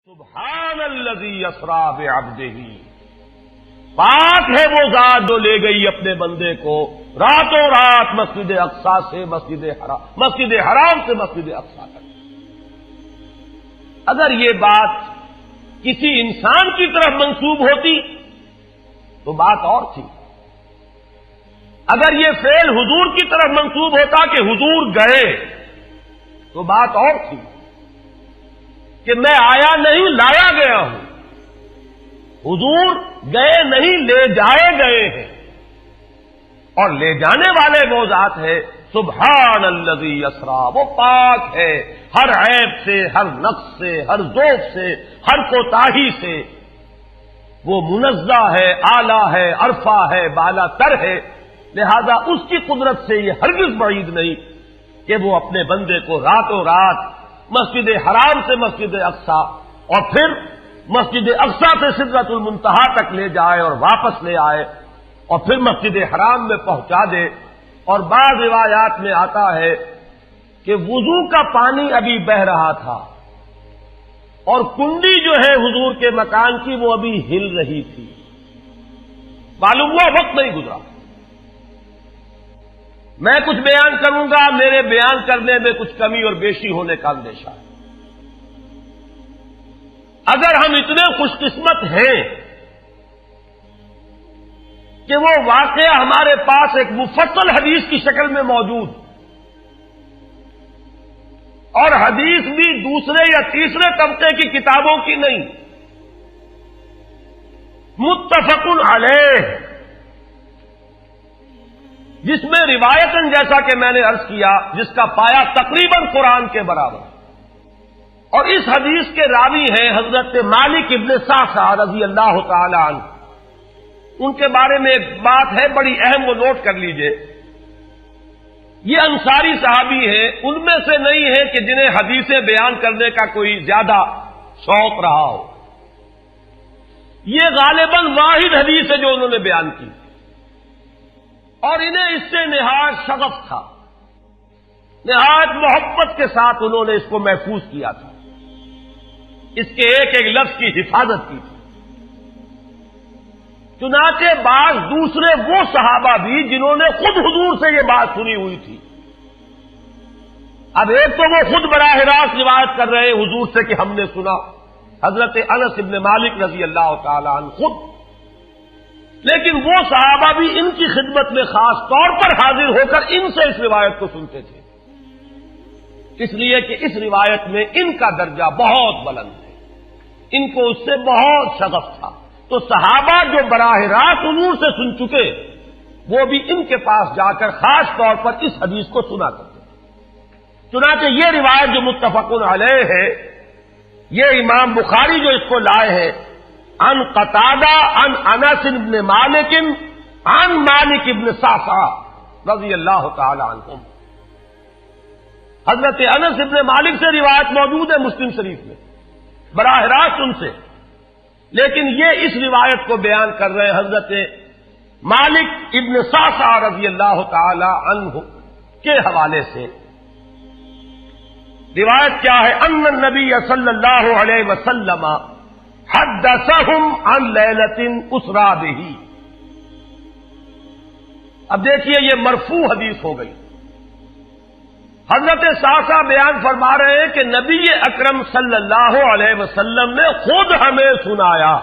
سبحان الذی اسری بعبدہ، پاک ہے وہ ذات جو لے گئی اپنے بندے کو راتوں رات مسجد اقصی سے مسجد حرام سے مسجد اقصی تک۔ اگر یہ بات کسی انسان کی طرف منسوب ہوتی تو بات اور تھی، اگر یہ فعل حضور کی طرف منسوب ہوتا کہ حضور گئے تو بات اور تھی کہ میں آیا نہیں لایا گیا ہوں، حضور گئے نہیں لے جائے گئے ہیں، اور لے جانے والے وہ ذات ہے سبحان الذی اسری، وہ پاک ہے ہر عیب سے، ہر نقص سے، ہر ذوق سے، ہر کوتاہی سے، وہ منزہ ہے، اعلیٰ ہے، عرفہ ہے، بالا تر ہے، لہذا اس کی قدرت سے یہ ہرگز بعید نہیں کہ وہ اپنے بندے کو راتوں رات مسجد حرام سے مسجد اقصی اور پھر مسجد اقصی سے سدرۃ المنتہا تک لے جائے اور واپس لے آئے اور پھر مسجد حرام میں پہنچا دے۔ اور بعض روایات میں آتا ہے کہ وضو کا پانی ابھی بہ رہا تھا اور کنڈی جو ہے حضور کے مکان کی وہ ابھی ہل رہی تھی، معلوم ہوا وقت نہیں گزرا۔ میں کچھ بیان کروں گا، میرے بیان کرنے میں کچھ کمی اور بیشی ہونے کا اندیشہ ہے۔ اگر ہم اتنے خوش قسمت ہیں کہ وہ واقعہ ہمارے پاس ایک مفصل حدیث کی شکل میں موجود، اور حدیث بھی دوسرے یا تیسرے طبقے کی کتابوں کی نہیں، متفق علیہ، جس میں روایتاً جیسا کہ میں نے عرض کیا جس کا پایا تقریباً قرآن کے برابر، اور اس حدیث کے راوی ہیں حضرت مالک ابن صعصع رضی اللہ تعالی عنہ۔ ان کے بارے میں ایک بات ہے بڑی اہم، وہ نوٹ کر لیجئے۔ یہ انصاری صحابی ہیں، ان میں سے نہیں ہے کہ جنہیں حدیثیں بیان کرنے کا کوئی زیادہ شوق رہا ہو، یہ غالباً واحد حدیث ہے جو انہوں نے بیان کی، اور انہیں اس سے نہایت شغف تھا، نہایت محبت کے ساتھ انہوں نے اس کو محفوظ کیا تھا، اس کے ایک ایک لفظ کی حفاظت کی تھی۔ چنانچہ بعض دوسرے وہ صحابہ بھی جنہوں نے خود حضور سے یہ بات سنی ہوئی تھی، اب ایک تو وہ خود براہ راست روایت کر رہے حضور سے کہ ہم نے سنا، حضرت انس ابن مالک رضی اللہ تعالی عنہ خود، لیکن وہ صحابہ بھی ان کی خدمت میں خاص طور پر حاضر ہو کر ان سے اس روایت کو سنتے تھے، اس لیے کہ اس روایت میں ان کا درجہ بہت بلند ہے، ان کو اس سے بہت شغف تھا، تو صحابہ جو براہ راست حضور سے سن چکے وہ بھی ان کے پاس جا کر خاص طور پر اس حدیث کو سنا کرتے تھے۔ چنانچہ یہ روایت جو متفق علیہ ہے، یہ امام بخاری جو اس کو لائے ہیں عن قتادہ عن انس بن مالک عن مالک بن صعصع رضی اللہ تعالی عنہم، حضرت انس بن مالک سے روایت موجود ہے مسلم شریف میں براہ راست ان سے، لیکن یہ اس روایت کو بیان کر رہے ہیں حضرت مالک ابن صعصع رضی اللہ تعالی عنہ کے حوالے سے۔ روایت کیا ہے؟ ان النبی صلی اللہ علیہ وسلم حدثهم عن لیلۃ اسری بہ۔ اب دیکھیے یہ مرفوع حدیث ہو گئی، حضرت صعصع بیان فرما رہے ہیں کہ نبی اکرم صلی اللہ علیہ وسلم نے خود ہمیں سنایا،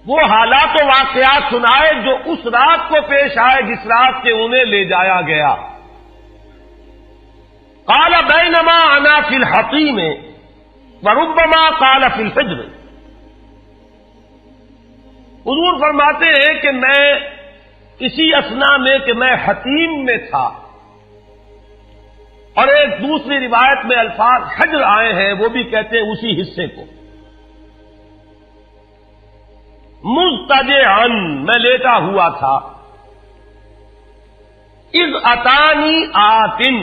وہ حالات و واقعات سنائے جو اس رات کو پیش آئے جس رات کے انہیں لے جایا گیا۔ قال بینما انا فی الحطیم وربما قال فی الفجر، حضور فرماتے ہیں کہ میں اسی اثنا میں کہ میں حتیم میں تھا، اور ایک دوسری روایت میں الفاظ حجر آئے ہیں، وہ بھی کہتے ہیں اسی حصے کو، مضطجعا میں لیٹا ہوا تھا، اذ اتانی آتن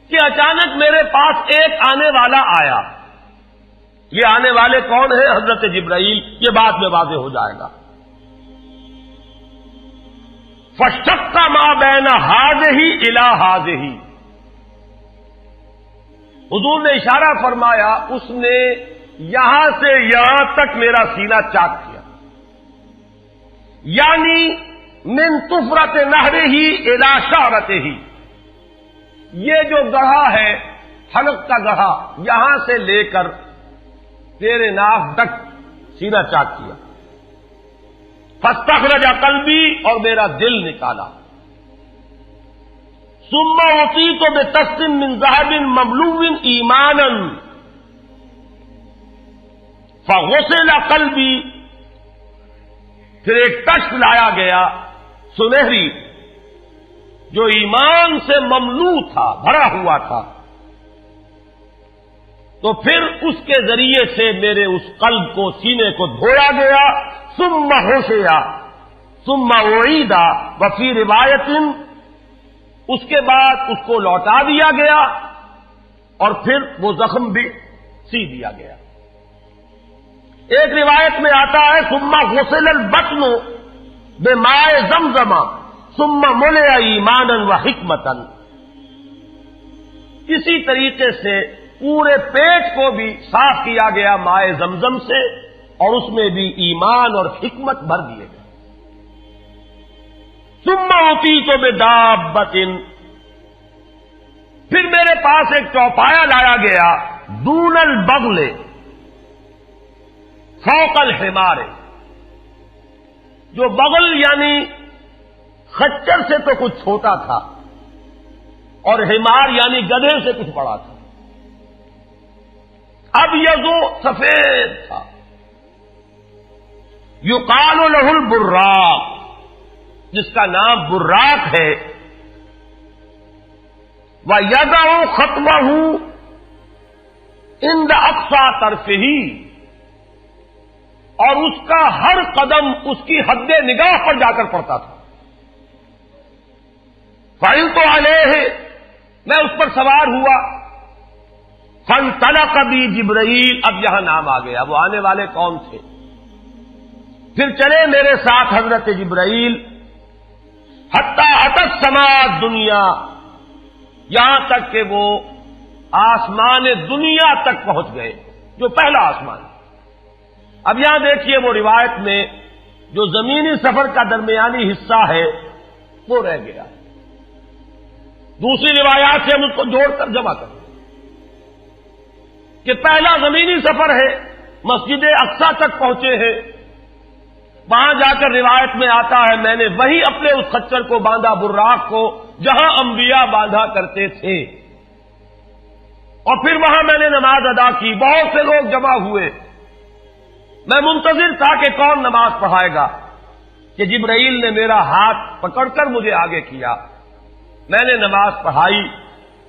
کہ اچانک میرے پاس ایک آنے والا آیا۔ یہ آنے والے کون ہیں؟ حضرت جبرائیل، یہ بعد میں واضح ہو جائے گا۔ فَاشْتَقَّ مَا بَيْنَ هَٰذِهِ إِلَىٰ هَٰذِهِ، حضور نے اشارہ فرمایا، اس نے یہاں سے یہاں تک میرا سینہ چاک کیا، یعنی من طفرت نہر ہی الی شعرت ہی، یہ جو گڑھا ہے حلق کا گڑھا، یہاں سے لے کر تیرے ناک تک سینہ چاک کیا، فاستخرج قلبی، اور میرا دل نکالا، ثم اعطیت بطست من ذهب مملوء ایمانا فغسل قلبی، پھر ایک تشت لایا گیا سنہری جو ایمان سے مملوء تھا، بھرا ہوا تھا، تو پھر اس کے ذریعے سے میرے اس قلب کو، سینے کو دھویا گیا، ثم غسل ثم اعید، وفی روایت اس کے بعد اس کو لوٹا دیا گیا اور پھر وہ زخم بھی سی دیا گیا۔ ایک روایت میں آتا ہے ثم غسل البطن بماء زمزم ثم ملئ ایمانا وحکمتا، اسی طریقے سے پورے پیٹ کو بھی صاف کیا گیا مائع زمزم سے، اور اس میں بھی ایمان اور حکمت بھر دیے گئے۔ ثم اعطیت بدابۃ، پھر میرے پاس ایک چوپایا لایا گیا، دون البغل فوق الحمار، جو بغل یعنی خچر سے تو کچھ چھوٹا تھا، اور حمار یعنی گدھے سے کچھ بڑا تھا، اب یہ جو سفید تھا، یقال له البراق، جس کا نام براق ہے، وَيَدَعُ خَطْوَهُ عِنْدَ أَقْصَى طَرْفِهِ، اور اس کا ہر قدم اس کی حد نگاہ پر جا کر پڑتا تھا۔ فَعِلْتُ عَلَيْهِ، میں اس پر سوار ہوا، فَانْطَلَقَ بِي جبرائیل، اب یہاں نام آ گیا، وہ آنے والے کون تھے؟ پھر چلے میرے ساتھ حضرت جبرائیل، حتی اتت السماء الدنیا، یہاں تک کہ وہ آسمان دنیا تک پہنچ گئے، جو پہلا آسمان۔ اب یہاں دیکھیے وہ روایت میں جو زمینی سفر کا درمیانی حصہ ہے وہ رہ گیا، دوسری روایات سے ہم اس کو جوڑ کر جمع کریں کہ پہلا زمینی سفر ہے، مسجد اقصیٰ تک پہنچے ہیں، وہاں جا کر روایت میں آتا ہے میں نے وہی اپنے اس خچر کو باندھا، براق کو، جہاں انبیاء باندھا کرتے تھے، اور پھر وہاں میں نے نماز ادا کی، بہت سے لوگ جمع ہوئے، میں منتظر تھا کہ کون نماز پڑھائے گا، کہ جبرائیل نے میرا ہاتھ پکڑ کر مجھے آگے کیا، میں نے نماز پڑھائی،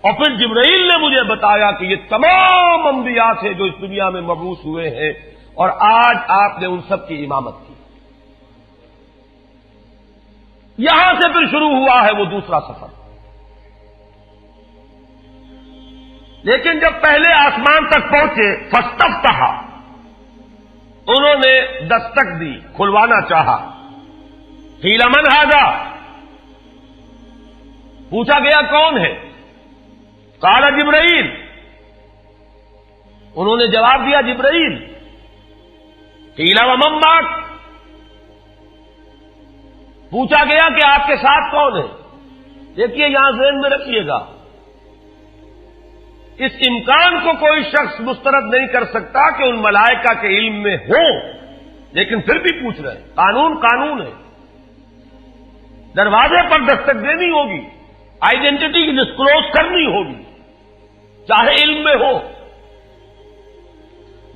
اور پھر جبرائیل نے مجھے بتایا کہ یہ تمام انبیاء تھے جو اس دنیا میں مبعوث ہوئے ہیں، اور آج آپ نے ان سب کی امامت کی۔ یہاں سے پھر شروع ہوا ہے وہ دوسرا سفر، لیکن جب پہلے آسمان تک پہنچے، فاستفتح، انہوں نے دستک دی، کھلوانا چاہا، قیل من ھذا، پوچھا گیا کون ہے؟ قال جبرائیل، انہوں نے جواب دیا جبرائیل۔ قیل ومن معک، پوچھا گیا کہ آپ کے ساتھ کون ہے؟ دیکھیے یہاں ذہن میں رکھیے گا، اس امکان کو کوئی شخص مسترد نہیں کر سکتا کہ ان ملائکہ کے علم میں ہو، لیکن پھر بھی پوچھ رہے ہیں، قانون قانون ہے، دروازے پر دستک دینی ہوگی، آئیڈینٹی ڈسکلوز کرنی ہوگی، چاہے علم میں ہو۔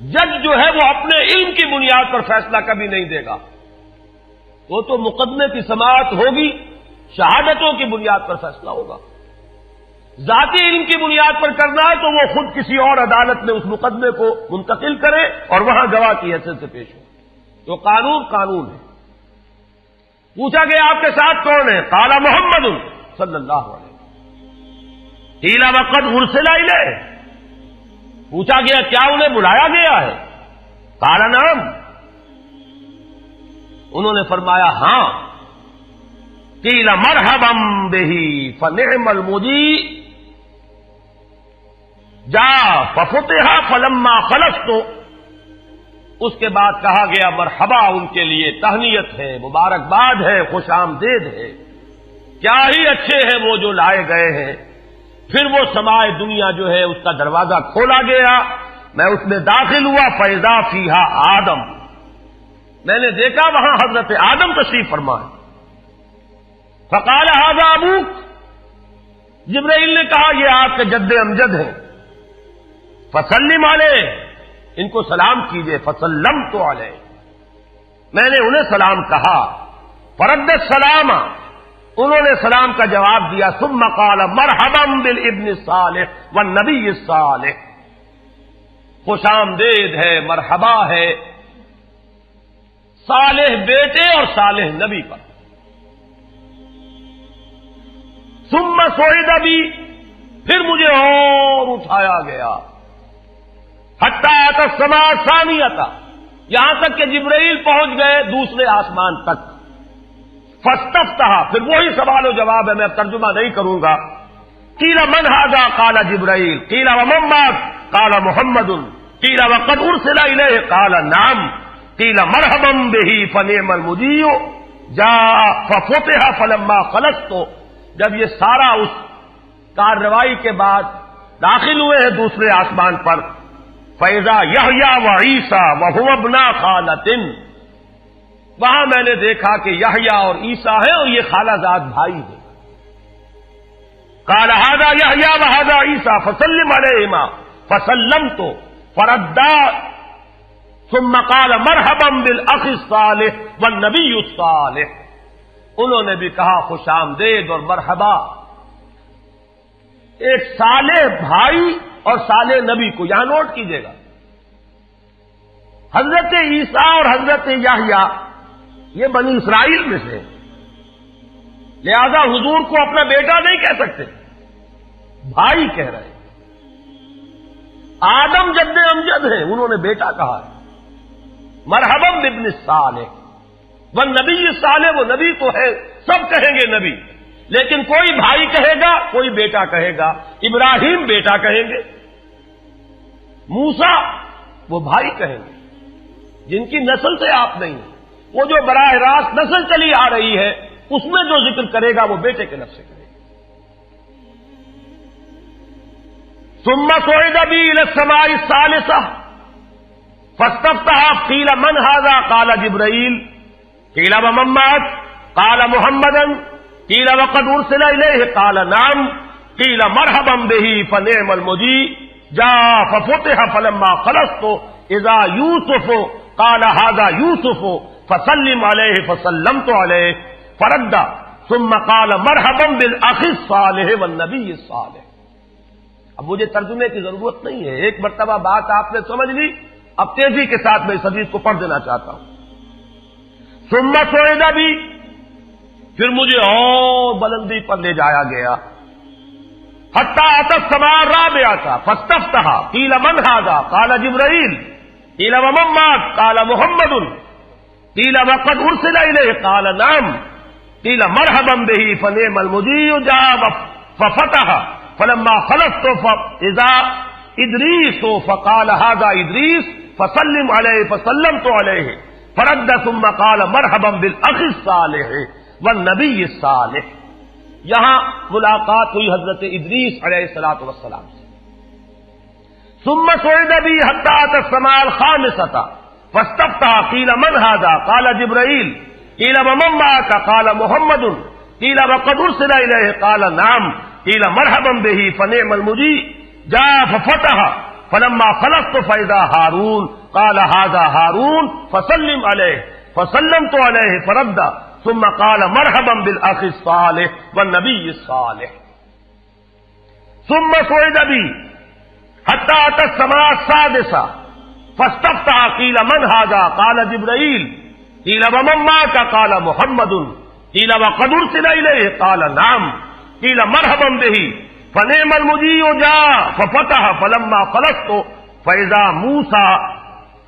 جج جو ہے وہ اپنے علم کی بنیاد پر فیصلہ کبھی نہیں دے گا، وہ تو مقدمے کی سماعت ہوگی، شہادتوں کی بنیاد پر فیصلہ ہوگا۔ ذاتی علم کی بنیاد پر کرنا ہے تو وہ خود کسی اور عدالت میں اس مقدمے کو منتقل کرے اور وہاں گواہ کی حیثیت سے پیش ہو، تو قانون قانون ہے۔ پوچھا گیا آپ کے ساتھ کون ہے؟ قال محمد صلی اللہ علیہ وسلم۔ قیل وقد ارسل الیہ، پوچھا گیا کیا انہیں بلایا گیا ہے؟ قال نعم، انہوں نے فرمایا ہاں۔ قیل مرحبا بہ فنعم المجیء، جا ففتح فلما خلصت، اس کے بعد کہا گیا مرحبا ان کے لیے، تہنیت ہے، مبارکباد ہے، خوش آمدید ہے، کیا ہی اچھے ہیں وہ جو لائے گئے ہیں۔ پھر وہ سمائے دنیا جو ہے اس کا دروازہ کھولا گیا، میں اس میں داخل ہوا، فیضا فیہا آدم، میں نے دیکھا وہاں حضرت آدم تشریف فرما ہے۔ فقال ھذا ابوک، جبرائیل نے کہا یہ آپ کے جد امجد ہیں، فسلم علیہ، ان کو سلام کیجئے، فسلمت علیہ، میں نے انہیں سلام کہا، فرد السلام، انہوں نے سلام کا جواب دیا، ثم قال مرحبا بالابن الصالح والنبی الصالح، خوش آمدید ہے، مرحبا ہے صالح بیٹے اور صالح نبی پر۔ ثم صعد بی، پھر مجھے اور اٹھایا گیا، حتی اتی السماء الثانیہ، یہاں تک کہ جبرائیل پہنچ گئے دوسرے آسمان تک۔ فاستفتح، پھر وہی سوال و جواب ہے، میں اب ترجمہ نہیں کروں گا۔ قیل من ھذا قال جبرائیل، قیل ومن معک قال محمد، قیل وقد ارسل الیہ قال نعم، قیل مرحبا بہ فنعم المجیء جاء ففتح فلما خلصت۔ جب یہ سارا اس کارروائی کے بعد داخل ہوئے ہیں دوسرے آسمان پر، فیضا یحییٰ و عیسیٰ وہو ابنا خالۃ، وہاں میں نے دیکھا کہ یحییٰ اور عیسیٰ ہیں اور یہ خالہ زاد بھائی ہیں۔ قال ھذا یحییٰ و ھذا عیسیٰ فسلم علیہما، فسلمت فردا، ثم قال مرحبا بالاخ الصالح والنبی الصالح، انہوں نے بھی کہا خوش آمدید اور مرحبا ایک صالح بھائی اور صالح نبی کو، یہاں نوٹ کیجئے گا، حضرت عیسیٰ اور حضرت یحییٰ یہ بنی اسرائیل میں سے، لہذا حضور کو اپنا بیٹا نہیں کہہ سکتے، بھائی کہہ رہے ہیں۔ آدم جد امجد ہیں، انہوں نے بیٹا کہا ہے، مرحبا بابن الصالح والنبی الصالح، وہ نبی تو ہے، سب کہیں گے نبی، لیکن کوئی بھائی کہے گا، کوئی بیٹا کہے گا، ابراہیم بیٹا کہیں گے، موسیٰ وہ بھائی کہیں گے، جن کی نسل سے آپ نہیں ہیں، وہ جو براہ راست نسل چلی آ رہی ہے اس میں جو ذکر کرے گا وہ بیٹے کے لفظ سے کرے گا۔ ثم صعد بی الی السماء الثالثہ فاستفتح، قیل من ھذا قال جبرائیل، قیل ومن معک قال محمدا، قیل وقد ارسل الیہ قال نعم، قیل مرحبا بہ فنعم المجیء جاء ففتح فلما خلصت اذا یوسف قال ھذا یوسف فسلم علیہ، فسلمت علیہ فرد، ثم قال مرحبا بالاخ الصالح والنبی الصالح۔ اب مجھے ترجمے کی ضرورت نہیں ہے، ایک مرتبہ بات آپ نے سمجھ لی، اب تیزی کے ساتھ میں اس حدیث کو پڑھ دینا چاہتا ہوں۔ ثم صعد بی، پھر مجھے اور بلندی پر لے جایا گیا، حتی اتی السماء الرابعہ فاستفتح، قیل من ھذا قال جبرائیل، قیل ومن معک قال محمد، قیل وقد ارسل الیہ قال نعم، قیل مرحبا بہ فنعم المجیء جاء ففتح فلما خلصت فاذا ادریس فقال ھذا ادریس فسلم علیہ، فسلمت علیہ فرد، ثم قال مرحبا بالاخ الصالح والنبی الصالح۔ یہاں ملاقات ہوئی حضرت ادریس علیہ الصلوۃ والسلام سے۔ ثم صعد بی حتی اتی السماء الخامسۃ فاستفتح، قیل من ھذا قال جبرائیل، قیل ومن معک قال محمد، قیل وقد ارسل الیہ قال نعم، قیل مرحبا بہ فنعم المجیء جاء ففتح فلما خلصت فاذا ہارون قال ھذا ہارون فسلم علیہ، فسلمت علیہ فرد، ثم قال مرحبا بالاخ الصالح والنبی الصالح۔ ثم صعد بی حتی اتی السماء السادسہ فاستفتح، قیل من ھذا قال جبرائیل، قیل ومن معک قال محمد، قیل وقد ارسل الیہ قال نعم، قیل مرحبا بہ فنعم المجیء جاء ففتح فلما خلصت فاذا موسیٰ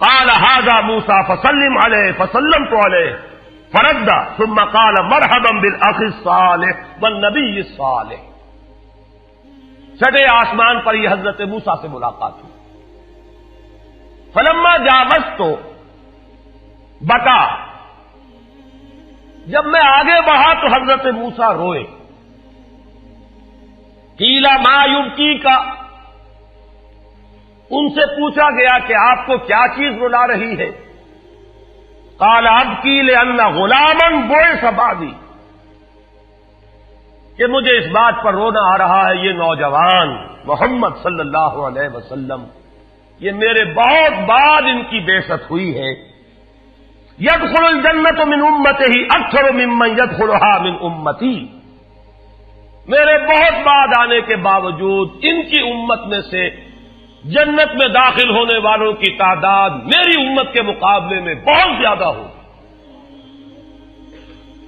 قال ھذا موسیٰ فسلم علیہ، فسلمت علیہ فرد، ثم قال مرحبا بالاخ الصالح والنبی الصالح۔ چھٹے آسمان پر یہ حضرت موسیٰ سے ملاقات ہوئی. فلما جاوزت تو بتا، جب میں آگے بڑھا تو حضرت موسیٰ روئے. قیل ما یبکی کا، ان سے پوچھا گیا کہ آپ کو کیا چیز رلا رہی ہے؟ قال ابکی لأن غلاما بعث بعدی، کہ مجھے اس بات پر رونا آ رہا ہے یہ نوجوان محمد صلی اللہ علیہ وسلم، یہ میرے بہت بعد ان کی بعثت ہوئی ہے. يدخل الجنت من امته اکثر ممن يدخلها من امتی، میرے بہت بعد آنے کے باوجود ان کی امت میں سے جنت میں داخل ہونے والوں کی تعداد میری امت کے مقابلے میں بہت زیادہ ہوگی.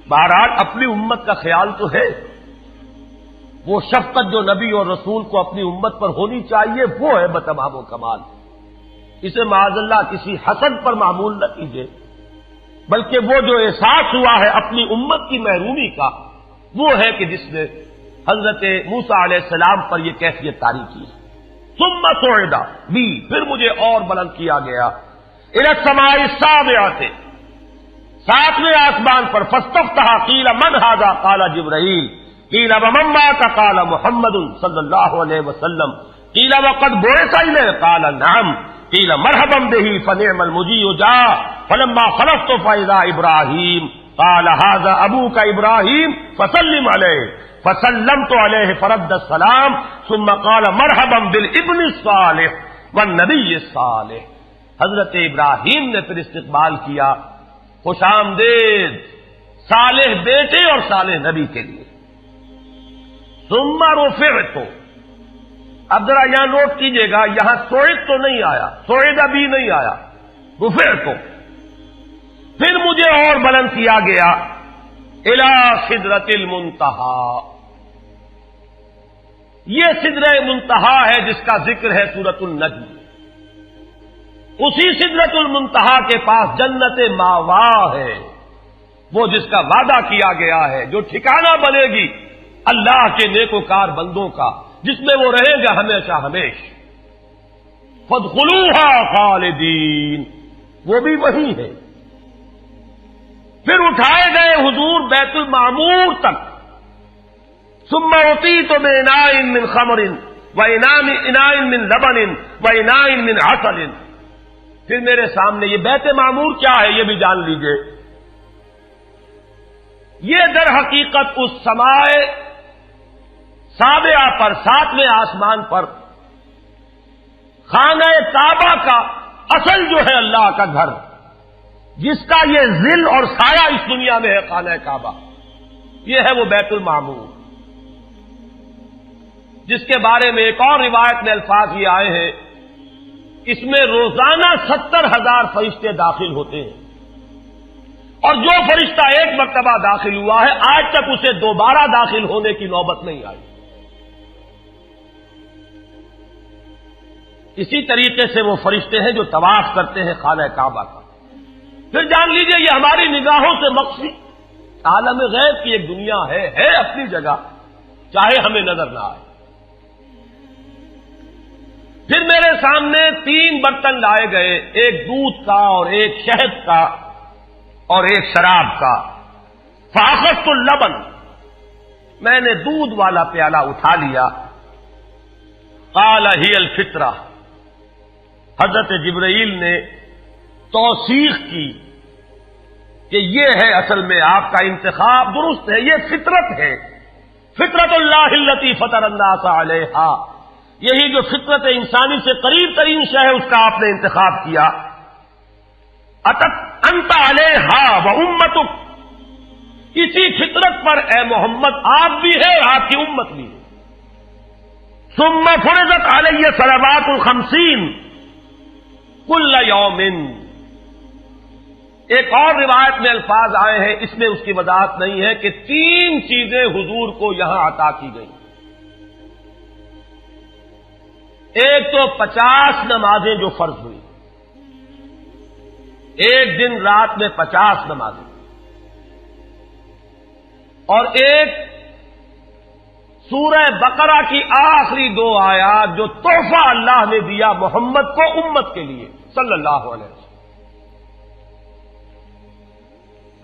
بہرحال اپنی امت کا خیال تو ہے، وہ شفقت جو نبی اور رسول کو اپنی امت پر ہونی چاہیے وہ ہے بتمام و کمال. اسے معاذ اللہ کسی حسد پر معمول نہ کیجیے، بلکہ وہ جو احساس ہوا ہے اپنی امت کی محرومی کا، وہ ہے کہ جس نے حضرت موسیٰ علیہ السلام پر یہ کیفیت طاری کی. ثم صعد بی، پھر مجھے اور بلند کیا گیا، الی السماء السابعۃ، ساتویں آسمان پر. فاستفتح قیل من ھذا قال جبرائیل، قیل ومن معک قال محمد صلی اللہ علیہ وسلم، قیل وقد بعث الیہ قال نعم، قیل مرحبا بہ فنعم المجیء جاء. فلما خلفت فاذا ابراہیم قال ھذا ابوک ابراہیم فسلم علیہ، فسلمت علیہ فرد السلام ثم قال مرحبا بالابن الصالح والنبی الصالح. حضرت ابراہیم نے پھر استقبال کیا، خوش آمدید صالح بیٹے اور صالح نبی کے لیے. ثم رفعت، اب ذرا یہاں نوٹ کیجئے گا، یہاں صعد تو نہیں آیا، صعد بھی نہیں آیا، رفعت. پھر مجھے اور بلند کیا گیا الی سدرۃ المنتہی. یہ سدرہ منتہا ہے جس کا ذکر ہے سورۃ النجم. اسی سدرۃ المنتہا کے پاس جنت ماوا ہے، وہ جس کا وعدہ کیا گیا ہے، جو ٹھکانہ بنے گی اللہ کے نیکوکار بندوں کا، جس میں وہ رہیں گے ہمیشہ ہمیش. فادخلوها خالدین، وہ بھی وہی ہے. پھر اٹھائے گئے حضور بیت المعمور تک. ثم اعطیت باناء من خمر واناء من لبن واناء من عسل. پھر میرے سامنے یہ بیت معمور کیا ہے یہ بھی جان لیجئے. یہ در حقیقت اس سمائے سابعہ پر، ساتویں آسمان پر خانہ کعبہ کا اصل جو ہے اللہ کا گھر، جس کا یہ ظل اور سایہ اس دنیا میں ہے، خانہ کعبہ، یہ ہے وہ بیت المعمور، جس کے بارے میں ایک اور روایت میں الفاظ یہ آئے ہیں، اس میں روزانہ 70,000 فرشتے داخل ہوتے ہیں، اور جو فرشتہ ایک مرتبہ داخل ہوا ہے آج تک اسے دوبارہ داخل ہونے کی نوبت نہیں آئی. اسی طریقے سے وہ فرشتے ہیں جو طواف کرتے ہیں خانہ کعبہ کا. پھر جان لیجئے یہ ہماری نگاہوں سے مخفی عالم غیب کی ایک دنیا ہے اپنی جگہ، چاہے ہمیں نظر نہ آئے. پھر میرے سامنے 3 برتن لائے گئے، ایک دودھ کا اور ایک شہد کا اور ایک شراب کا. فاخذت اللبن، میں نے دودھ والا پیالہ اٹھا لیا. قال ہی الفطرہ، حضرت جبرائیل نے توثیق کی کہ یہ ہے اصل میں آپ کا انتخاب درست ہے، یہ فطرت ہے. فطرت اللہ التی فطر الناس علیہا، یہی جو فطرت انسانی سے قریب ترین شے ہے اس کا آپ نے انتخاب کیا. اتت انت علیہا و امتک، اسی فطرت پر اے محمد آپ بھی ہے آپ کی امت بھی ہے. ثم فرضت علیہ صلوات ال50 کل یوم. ایک اور روایت میں الفاظ آئے ہیں، اس میں اس کی وضاحت نہیں ہے کہ 3 چیزیں حضور کو یہاں عطا کی گئی. ایک تو 50 نمازیں جو فرض ہوئی، ایک دن رات میں 50 نمازیں، اور ایک سورہ بقرہ کی آخری 2 آیات جو تحفہ اللہ نے دیا محمد کو امت کے لیے صلی اللہ علیہ وسلم.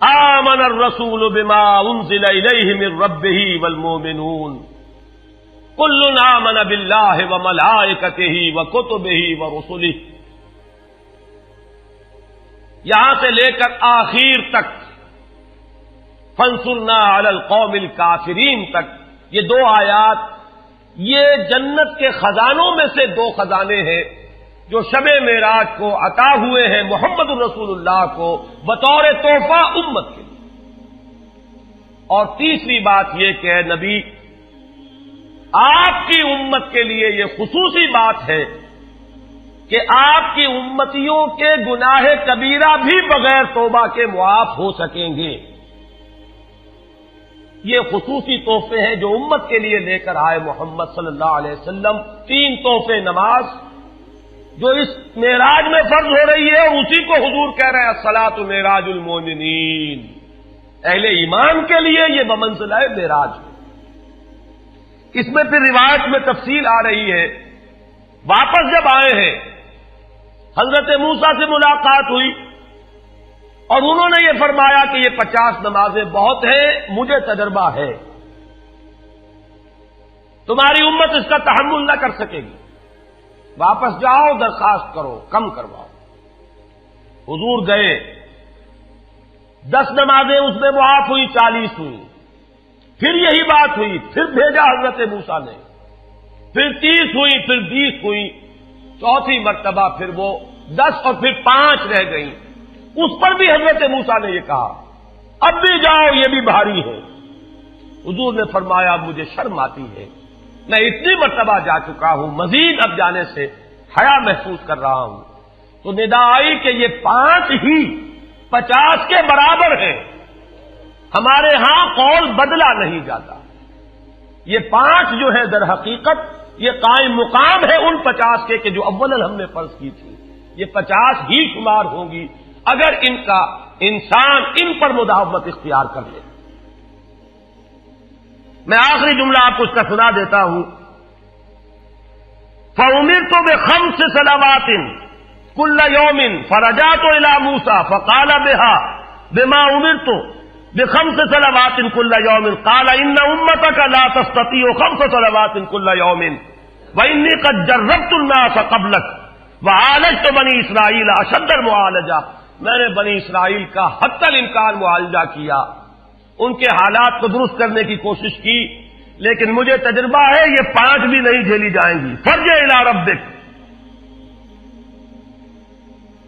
آمن الرسول بما انزل الیہ من ربہ والمؤمنون کل آمن باللہ وملائکتہ وکتبہ ورسلہ. یہاں سے لے کر آخر تک فانصرنا علی القوم الکافرین تک یہ 2 آیات یہ جنت کے خزانوں میں سے 2 خزانے ہیں جو شب معراج کو عطا ہوئے ہیں محمد الرسول اللہ کو بطور تحفہ امت کے لیے. اور تیسری بات یہ کہ اے نبی آپ کی امت کے لیے یہ خصوصی بات ہے کہ آپ کی امتیوں کے گناہ کبیرہ بھی بغیر توبہ کے معاف ہو سکیں گے. یہ خصوصی تحفے ہیں جو امت کے لیے لے کر آئے محمد صلی اللہ علیہ وسلم. 3 تحفے نماز جو اس معراج میں فرض ہو رہی ہے اور اسی کو حضور کہہ رہے ہیں الصلاۃ معراج المومنین. اہل ایمان کے لیے یہ بمنزلہ معراج ہے. اس میں پھر روایت میں تفصیل آ رہی ہے. واپس جب آئے ہیں حضرت موسیٰ سے ملاقات ہوئی اور انہوں نے یہ فرمایا کہ یہ 50 نمازیں بہت ہیں, مجھے تجربہ ہے, تمہاری امت اس کا تحمل نہ کر سکے گی, واپس جاؤ درخواست کرو کم کرواؤ. حضور گئے, 10 نمازیں اس میں معاف ہوئی, 40 ہوئی. پھر یہی بات ہوئی, پھر بھیجا حضرت موسیٰ نے, پھر 30 ہوئی, پھر 20 ہوئی, چوتھی مرتبہ پھر وہ 10 اور پھر 5 رہ گئیں. اس پر بھی حضرت موسیٰ نے یہ کہا اب بھی جاؤ یہ بھی بھاری ہے. حضور نے فرمایا مجھے شرم آتی ہے, میں اتنی مرتبہ جا چکا ہوں, مزید اب جانے سے حیا محسوس کر رہا ہوں. تو ندا آئی کہ یہ 5 ہی 50 کے برابر ہیں. ہمارے ہاں قول بدلا نہیں جاتا. یہ 5 جو ہے در حقیقت یہ قائم مقام ہے ان 50 کے کہ جو اول ہم نے فرض کی تھی. یہ 50 ہی شمار ہوں گی اگر ان کا انسان ان پر مداومت اختیار کر لے. میں آخری جملہ آپ کو اس کا سنا دیتا ہوں. فَأُمِرْتُ بِخَمْسِ صَلَوَاتٍ كُلَّ يَوْمٍ فَرَجَعْتُ إِلَىٰ مُوسَىٰ فَقَالَ بِمَا أُمِرْتُ بِخَمْسِ صَلَوَاتٍ كُلَّ يَوْمٍ قَالَ إِنَّ أُمَّتَكَ لَا تَسْتَطِيعُ 5 صَلَوَاتٍ كُلَّ يَوْمٍ وَإِنِّي قَدْ جَرَّبْتُ النَّاسَ قَبْلَكَ وَعَالَجْتُ بَنِي إِسْرَائِيلَ أَشَدَّ الْمُعَالَجَةِ. میں نے بنی اسرائیل کا حتی الامکان معالجہ کیا, ان کے حالات کو درست کرنے کی کوشش کی, لیکن مجھے تجربہ ہے یہ 5 بھی نہیں جھیلی جائیں گی. فارجع الی ربک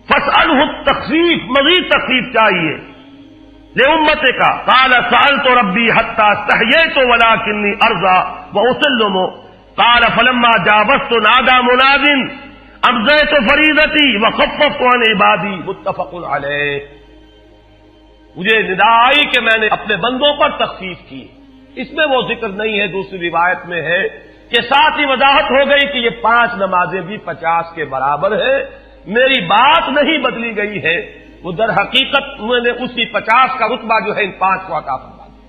فاسألہ التخفیف, مزید تخفیف چاہیے لامتک. قال سألت ربی حتی استحییت ولکنی ارضی واسلم. قال فلما جاوزت نادى مناد ابزیت فریضتی وخففت عن عبادی. متفق علیہ. مجھے ندا آئی کہ میں نے اپنے بندوں پر تخفیف کی. اس میں وہ ذکر نہیں ہے, دوسری روایت میں ہے کہ ساتھ ہی وضاحت ہو گئی کہ یہ 5 نمازیں بھی 50 کے برابر ہے. میری بات نہیں بدلی گئی ہے, وہ در حقیقت میں نے اسی 50 کا رتبہ جو ہے ان 5 کو عطا فرما دیا.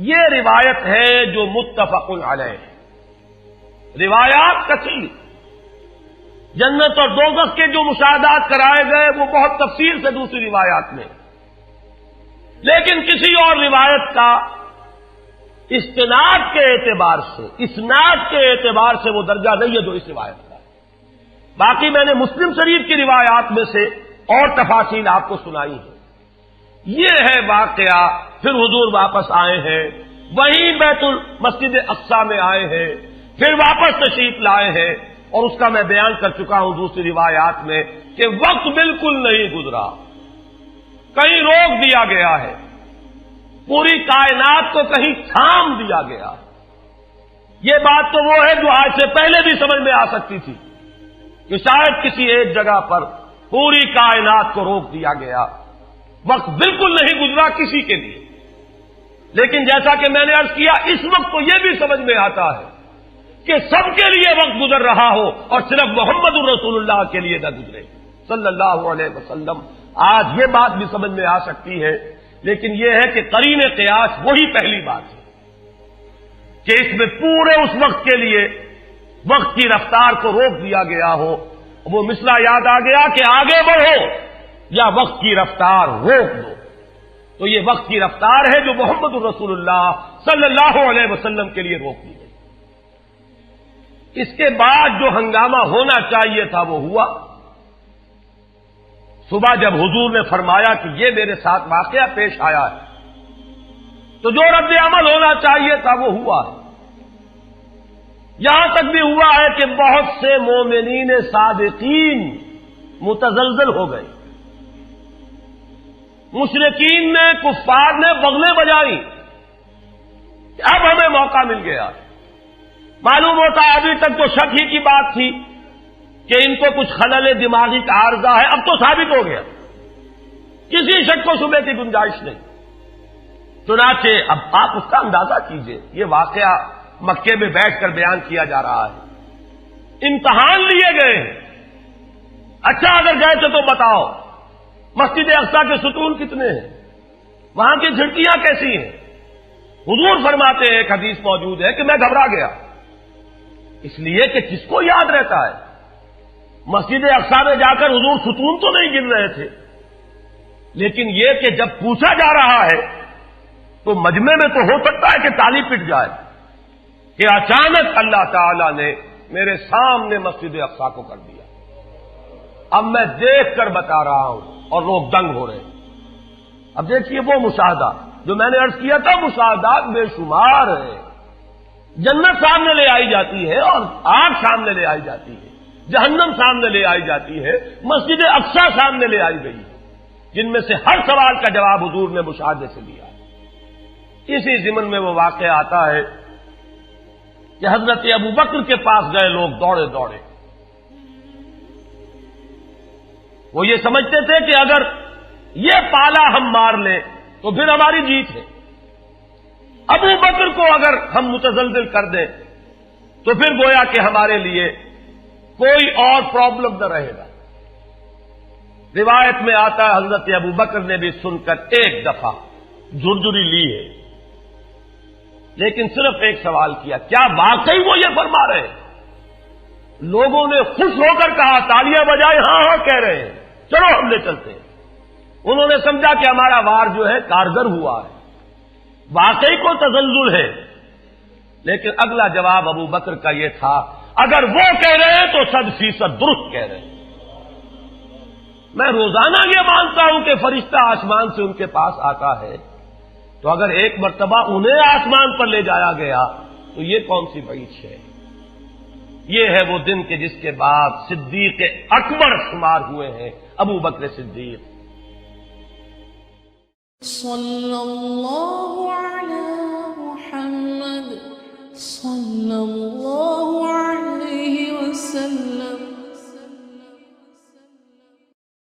یہ روایت ہے جو متفق علیہ ہے. روایات کثیر, جنت اور دوزخ کے جو مشاہدات کرائے گئے وہ بہت تفصیل سے دوسری روایات میں, لیکن کسی اور روایت کا استناد کے اعتبار سے, اسناد کے اعتبار سے وہ درجہ نہیں ہے جو اس روایت کا ہے. باقی میں نے مسلم شریف کی روایات میں سے اور تفاصیل آپ کو سنائی ہے. یہ ہے واقعہ. پھر حضور واپس آئے ہیں, وہیں بیت المسجد اقصی میں آئے ہیں, پھر واپس تشریف لائے ہیں, اور اس کا میں بیان کر چکا ہوں دوسری روایات میں کہ وقت بالکل نہیں گزرا, کہیں روک دیا گیا ہے, پوری کائنات کو کہیں تھام دیا گیا. یہ بات تو وہ ہے جو آج سے پہلے بھی سمجھ میں آ سکتی تھی کہ شاید کسی ایک جگہ پر پوری کائنات کو روک دیا گیا. وقت بالکل نہیں گزرا کسی کے لیے. لیکن جیسا کہ میں نے عرض کیا, اس وقت تو یہ بھی سمجھ میں آتا ہے کہ سب کے لیے وقت گزر رہا ہو اور صرف محمد الرسول اللہ کے لیے نہ گزرے صلی اللہ علیہ وسلم. آج یہ بات بھی سمجھ میں آ سکتی ہے, لیکن یہ ہے کہ قرین قیاس وہی پہلی بات ہے. کہ اس میں پورے اس وقت کے لیے وقت کی رفتار کو روک دیا گیا ہو. وہ مسئلہ یاد آ گیا کہ آگے بڑھو یا وقت کی رفتار روک دو. تو یہ وقت کی رفتار ہے جو محمد الرسول اللہ صلی اللہ علیہ وسلم کے لیے روک دی گئی. اس کے بعد جو ہنگامہ ہونا چاہیے تھا وہ ہوا. صبح جب حضور نے فرمایا کہ یہ میرے ساتھ واقعہ پیش آیا ہے تو جو رد عمل ہونا چاہیے تھا وہ ہوا ہے. یہاں تک بھی ہوا ہے کہ بہت سے مومنین صادقین متزلزل ہو گئے. مشرکین نے کفار نے بغلیں بجائی کہ اب ہمیں موقع مل گیا. معلوم ہوتا ہے ابھی تک تو شک ہی کی بات تھی کہ ان کو کچھ خلل دماغی کا عارضہ ہے. اب تو ثابت ہو گیا, کسی شک کو شبے کی گنجائش نہیں. چنانچہ اب آپ اس کا اندازہ کیجئے, یہ واقعہ مکے میں بیٹھ کر بیان کیا جا رہا ہے. امتحان لیے گئے ہیں. اچھا اگر گئے تھے تو بتاؤ مسجد اقصی کے ستون کتنے ہیں, وہاں کی کھڑکیاں کیسی ہیں. حضور فرماتے ہیں, ایک حدیث موجود ہے کہ میں گھبرا گیا, اس لیے کہ کس کو یاد رہتا ہے. مسجد اقصی میں جا کر حضور ستون تو نہیں گن رہے تھے, لیکن یہ کہ جب پوچھا جا رہا ہے تو مجمع میں تو ہو سکتا ہے کہ تالی پٹ جائے کہ اچانک اللہ تعالی نے میرے سامنے مسجد اقصی کو کر دیا. اب میں دیکھ کر بتا رہا ہوں اور لوگ دنگ ہو رہے ہیں. اب دیکھیے وہ مشاہدہ جو میں نے عرض کیا تھا, مشاہدات بے شمار ہیں. جنت سامنے لے آئی جاتی ہے اور آگ سامنے لے آئی جاتی ہے, جہنم سامنے لے آئی جاتی ہے, مسجد اقصی سامنے لے آئی گئی ہے, جن میں سے ہر سوال کا جواب حضور نے مشاہدے سے دیا. اسی ضمن میں وہ واقعہ آتا ہے کہ حضرت ابو بکر کے پاس گئے لوگ دوڑے دوڑے. وہ یہ سمجھتے تھے کہ اگر یہ پالا ہم مار لیں تو پھر ہماری جیت ہے. ابو بکر کو اگر ہم متزلزل کر دیں تو پھر گویا کہ ہمارے لیے کوئی اور پرابلم نہ رہے گا. روایت میں آتا ہے حضرت ابو بکر نے بھی سن کر ایک دفعہ جھرجھری لی ہے, لیکن صرف ایک سوال کیا, کیا واقعی وہ یہ فرما رہے ہیں؟ لوگوں نے خوش ہو کر کہا, تالیاں بجائے, ہاں ہاں کہہ رہے ہیں, چلو ہم لے چلتے ہیں. انہوں نے سمجھا کہ ہمارا وار جو ہے کارگر ہوا ہے, واقعی کو تزلزل ہے. لیکن اگلا جواب ابو بکر کا یہ تھا, اگر وہ کہہ رہے ہیں تو 100% درست کہہ رہے ہیں. میں روزانہ یہ مانتا ہوں کہ فرشتہ آسمان سے ان کے پاس آتا ہے, تو اگر ایک مرتبہ انہیں آسمان پر لے جایا گیا تو یہ کون سی بڑی ہے. یہ ہے وہ دن کہ جس کے بعد صدیق اکبر شمار ہوئے ہیں ابو بکر صدیق. صلی اللہ